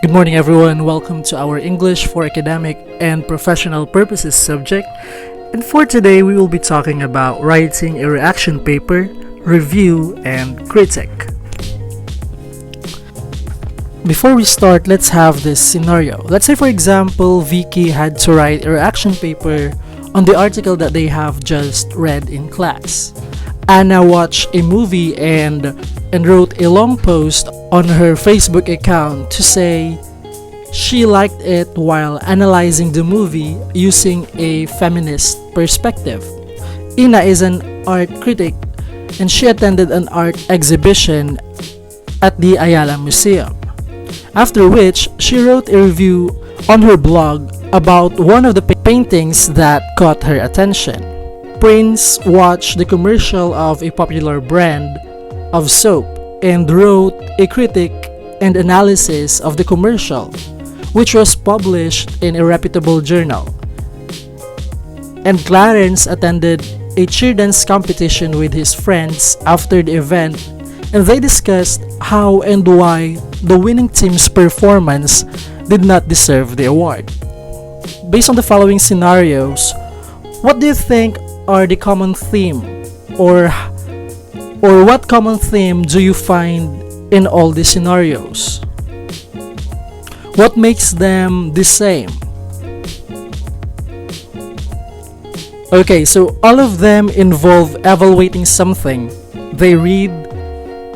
Good morning, everyone. Welcome to our English for academic and professional purposes subject. And for today, we will be talking about writing a reaction paper, review, and critic. Before we start, let's have this scenario. Let's say, for example, Vicky had to write a reaction paper on the article that they have just read in class. Anna watched a movie and wrote a long post on her Facebook account to say she liked it while analyzing the movie using a feminist perspective. Ina is an art critic and she attended an art exhibition at the Ayala Museum. After which, she wrote a review on her blog about one of the paintings that caught her attention. Prince watched the commercial of a popular brand of soap and wrote a critic and analysis of the commercial, which was published in a reputable journal. And Clarence attended a cheer dance competition with his friends after the event, and they discussed how and why the winning team's performance did not deserve the award. Based on the following scenarios, what do you think are the common theme, or what common theme do you find in all these scenarios? What makes them the same? Okay, so all of them involve evaluating something they read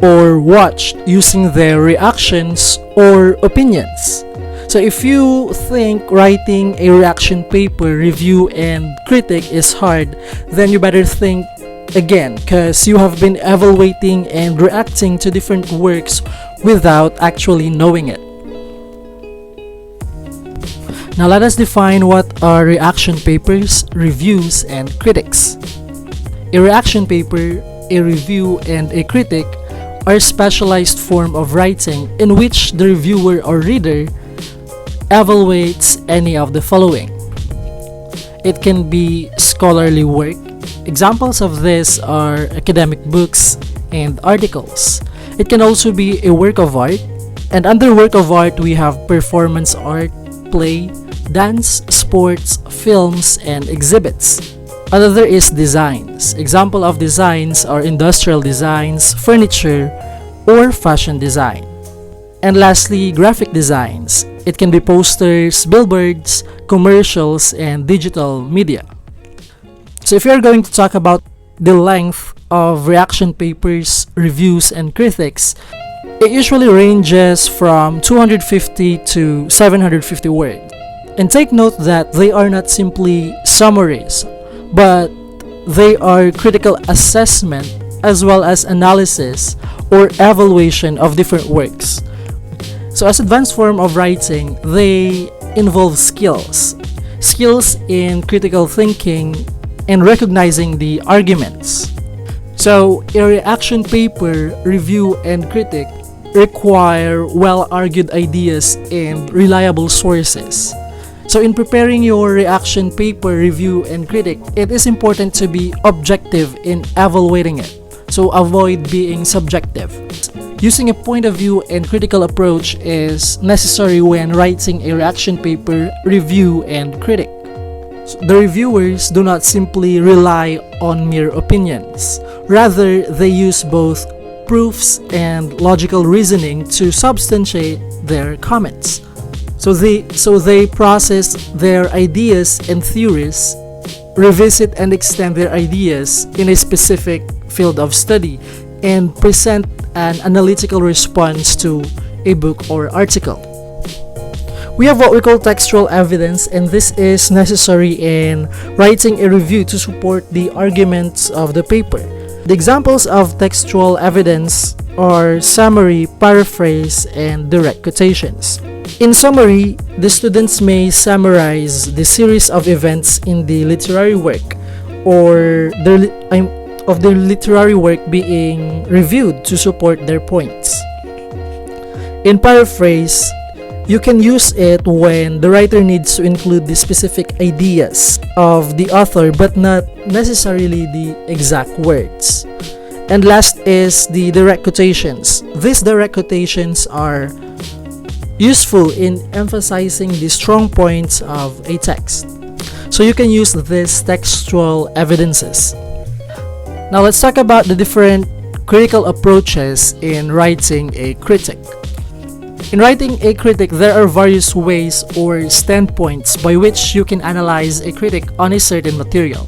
or watched using their reactions or opinions. So if you think writing a reaction paper, review, and critic is hard, then you better think again, because you have been evaluating and reacting to different works without actually knowing it. Now let us define what are reaction papers, reviews, and critics. A reaction paper, a review, and a critic are a specialized form of writing in which the reviewer or reader evaluates any of the following. It can be scholarly work. Examples of this are academic books and articles. It can also be a work of art, and under work of art we have performance art, play, dance, sports, films, and exhibits. Another is designs. Example of designs are industrial designs, furniture, or fashion design. And lastly, graphic designs. It can be posters, billboards, commercials, and digital media. So if you're going to talk about the length of reaction papers, reviews, and critics, it usually ranges from 250 to 750 words. And take note that they are not simply summaries, but they are critical assessment as well as analysis or evaluation of different works. So as advanced form of writing, they involve skills in critical thinking and recognizing the arguments. So a reaction paper, review, and critic require well-argued ideas and reliable sources. So in preparing your reaction paper, review, and critic, it is important to be objective in evaluating it. So avoid being subjective. Using a point of view and critical approach is necessary when writing a reaction paper, review, and critic. So the reviewers do not simply rely on mere opinions. Rather, they use both proofs and logical reasoning to substantiate their comments. So they process their ideas and theories, revisit and extend their ideas in a specific field of study, and present an analytical response to a book or article. We have what we call textual evidence, and this is necessary in writing a review to support the arguments of the paper. The examples of textual evidence are summary, paraphrase, and direct quotations. In summary, the students may summarize the series of events in the literary work or of the literary work being reviewed to support their points. In paraphrase, you can use it when the writer needs to include the specific ideas of the author but not necessarily the exact words. And last is the direct quotations. These direct quotations are useful in emphasizing the strong points of a text. So you can use these textual evidences. Now let's talk about the different critical approaches in writing a critic. In writing a critic, there are various ways or standpoints by which you can analyze a critic on a certain material.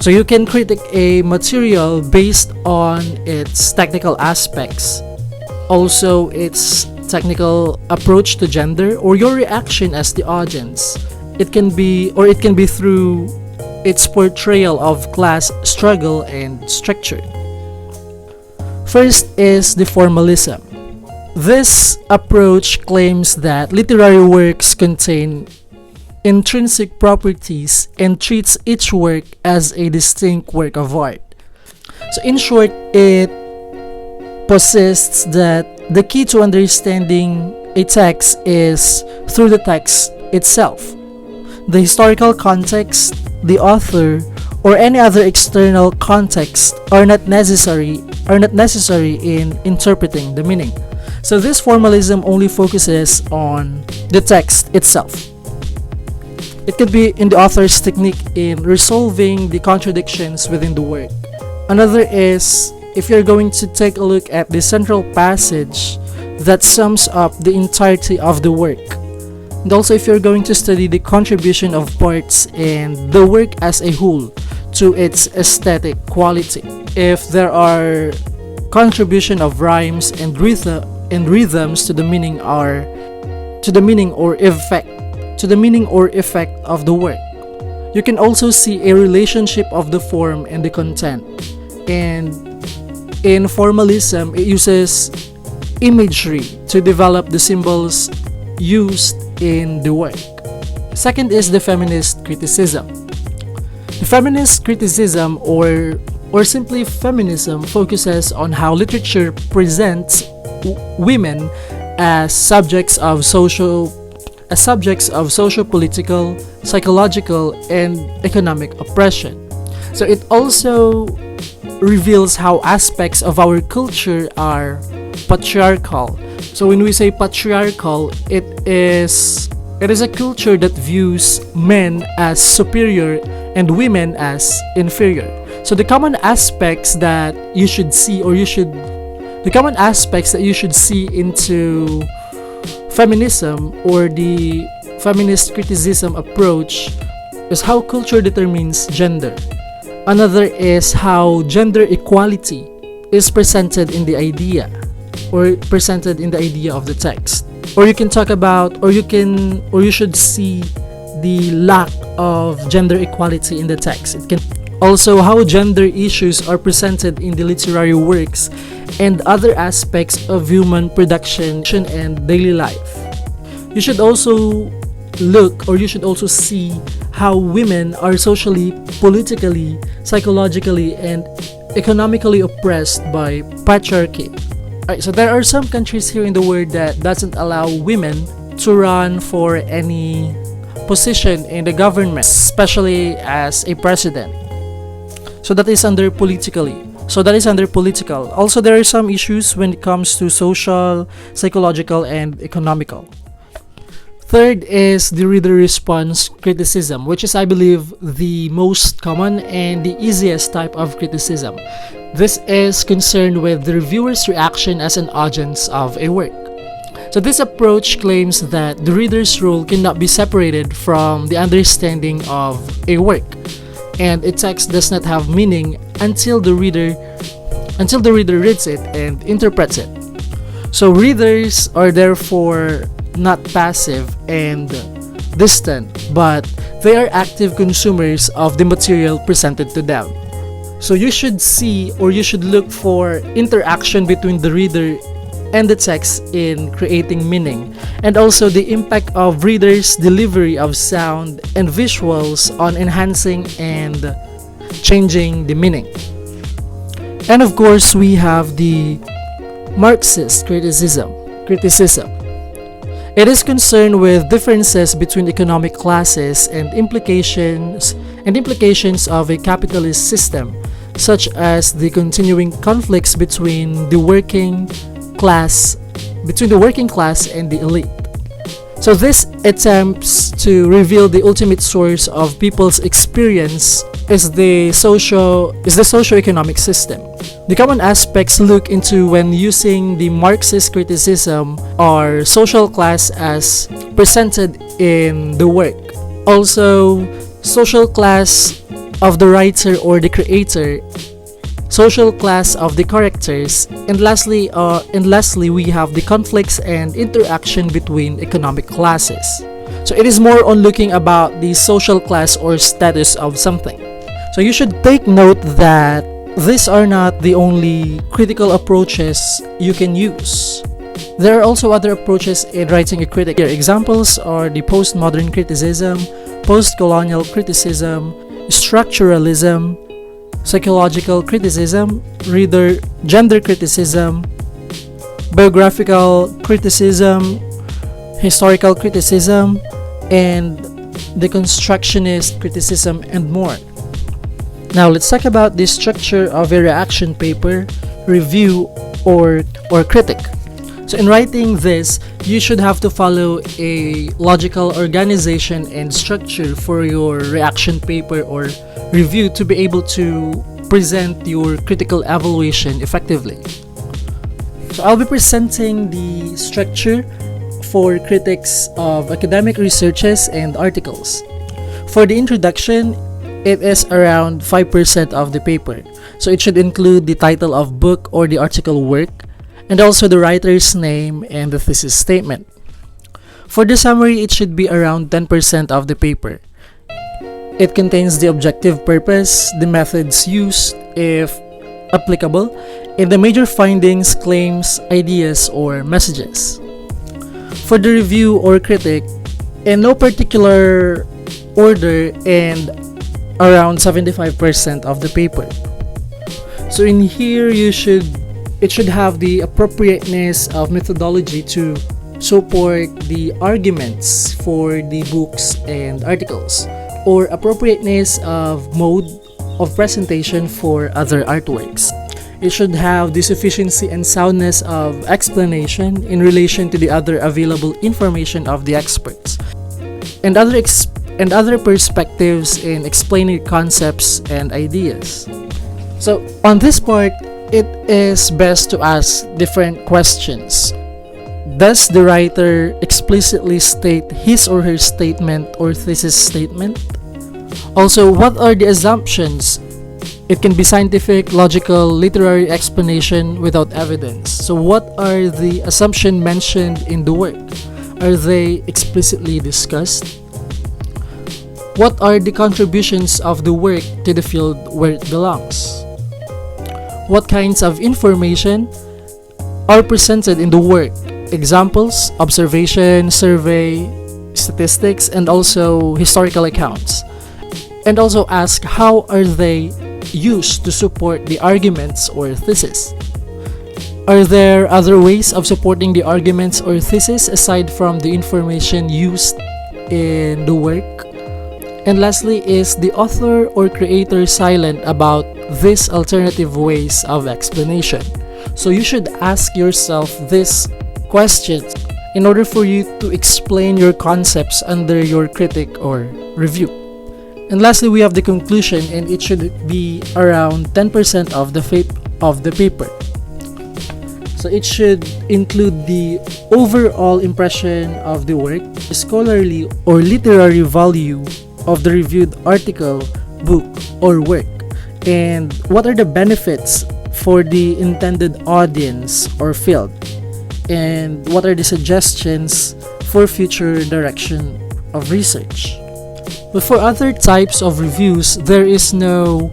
So you can critique a material based on its technical aspects, also its technical approach to gender, or your reaction as the audience. It can be through its portrayal of class struggle and structure. First is the formalism. This approach claims that literary works contain intrinsic properties and treats each work as a distinct work of art. So in short, it posits that the key to understanding a text is through the text itself. The historical context, the author, or any other external context are not necessary in interpreting the meaning. So this formalism only focuses on the text itself. It could be in the author's technique in resolving the contradictions within the work. Another is if you're going to take a look at the central passage that sums up the entirety of the work. And also if you're going to study the contribution of parts and the work as a whole to its aesthetic quality. If there are contribution of rhymes and rhythms to the meaning or effect of the work. You can also see a relationship of the form and the content. And in formalism, it uses imagery to develop the symbols used in the work. Second is the feminist criticism. The feminist criticism or simply feminism focuses on how literature presents women as subjects of socio-political, psychological, and economic oppression. So it also reveals how aspects of our culture are patriarchal. So when we say patriarchal, it is a culture that views men as superior and women as inferior. So the common aspects that you should see into feminism or the feminist criticism approach is how culture determines gender. Another is how gender equality is presented in the idea of the text. Or you can talk about or you should see the lack of gender equality in the text. It can also how gender issues are presented in the literary works and other aspects of human production and daily life. You should also see how women are socially, politically, psychologically, and economically oppressed by patriarchy. Alright, so there are some countries here in the world that doesn't allow women to run for any position in the government, especially as a president. So that is under political. Also, there are some issues when it comes to social, psychological, and economical. Third is the reader response criticism, which is, I believe, the most common and the easiest type of criticism. This is concerned with the reviewer's reaction as an audience of a work. So this approach claims that the reader's role cannot be separated from the understanding of a work, and a text does not have meaning until the reader reads it and interprets it. So readers are therefore not passive and distant, but they are active consumers of the material presented to them. So you should see or you should look for interaction between the reader and the text in creating meaning, and also the impact of readers' delivery of sound and visuals on enhancing and changing the meaning. And of course, we have the Marxist criticism. It is concerned with differences between economic classes and implications of a capitalist system, such as the continuing conflicts between the working class between the working class and the elite. So this attempts to reveal the ultimate source of people's experience is the socio-economic system. The common aspects look into when using the Marxist criticism are social class as presented in the work. Also, social class of the writer or the creator, social class of the characters, and lastly we have the conflicts and interaction between economic classes. So it is more on looking about the social class or status of something. So you should take note that these are not the only critical approaches you can use. There are also other approaches in writing a critic. Here, examples are the postmodern criticism, post-colonial criticism, structuralism, psychological criticism, gender criticism, biographical criticism, historical criticism, and deconstructionist criticism, and more. Now let's talk about the structure of a reaction paper, review, or critic. So in writing this, you should have to follow a logical organization and structure for your reaction paper or review to be able to present your critical evaluation effectively. So I'll be presenting the structure for critics of academic researches and articles. For the introduction, it is around 5% of the paper. So it should include the title of book or the article work, and also the writer's name and the thesis statement. For the summary, it should be around 10% of the paper. It contains the objective purpose, the methods used, if applicable, and the major findings, claims, ideas, or messages. For the review or critic, in no particular order and around 75% of the paper. So in here, it should have the appropriateness of methodology to support the arguments for the books and articles, or appropriateness of mode of presentation for other artworks. It should have the sufficiency and soundness of explanation in relation to the other available information of the experts, and other perspectives in explaining concepts and ideas. So on this part, it is best to ask different questions. Does the writer explicitly state his or her statement or thesis statement? Also, what are the assumptions? It can be scientific, logical, literary explanation without evidence. So what are the assumptions mentioned in the work? Are they explicitly discussed? What are the contributions of the work to the field where it belongs? What kinds of information are presented in the work? Examples, observation, survey, statistics, and also historical accounts. And also ask how are they used to support the arguments or thesis? Are there other ways of supporting the arguments or thesis aside from the information used in the work? And lastly, is the author or creator silent about these alternative ways of explanation? So you should ask yourself these questions in order for you to explain your concepts under your critic or review. And lastly, we have the conclusion, and it should be around 10% of the paper. So it should include the overall impression of the work, the scholarly or literary value of the reviewed article, book, or work, and what are the benefits for the intended audience or field, and what are the suggestions for future direction of research. But for other types of reviews, there is no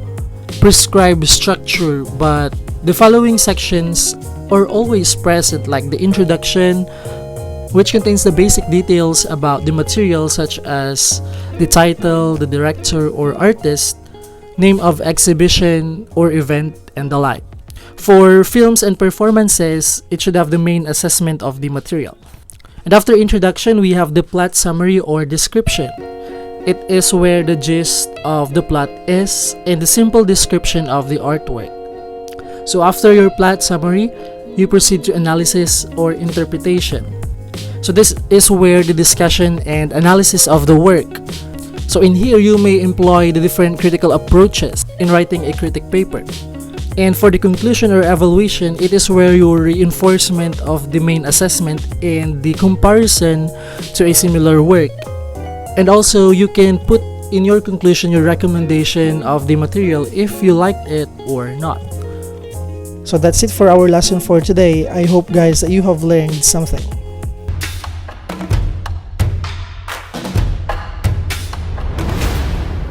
prescribed structure, but the following sections are always present, like the introduction, which contains the basic details about the material such as the title, the director or artist, name of exhibition or event, and the like. For films and performances, it should have the main assessment of the material. And after introduction, we have the plot summary or description. It is where the gist of the plot is and the simple description of the artwork. So after your plot summary, you proceed to analysis or interpretation. So this is where the discussion and analysis of the work. So in here, you may employ the different critical approaches in writing a critic paper. And for the conclusion or evaluation, it is where your reinforcement of the main assessment and the comparison to a similar work. And also, you can put in your conclusion your recommendation of the material if you liked it or not. So that's it for our lesson for today. I hope guys that you have learned something.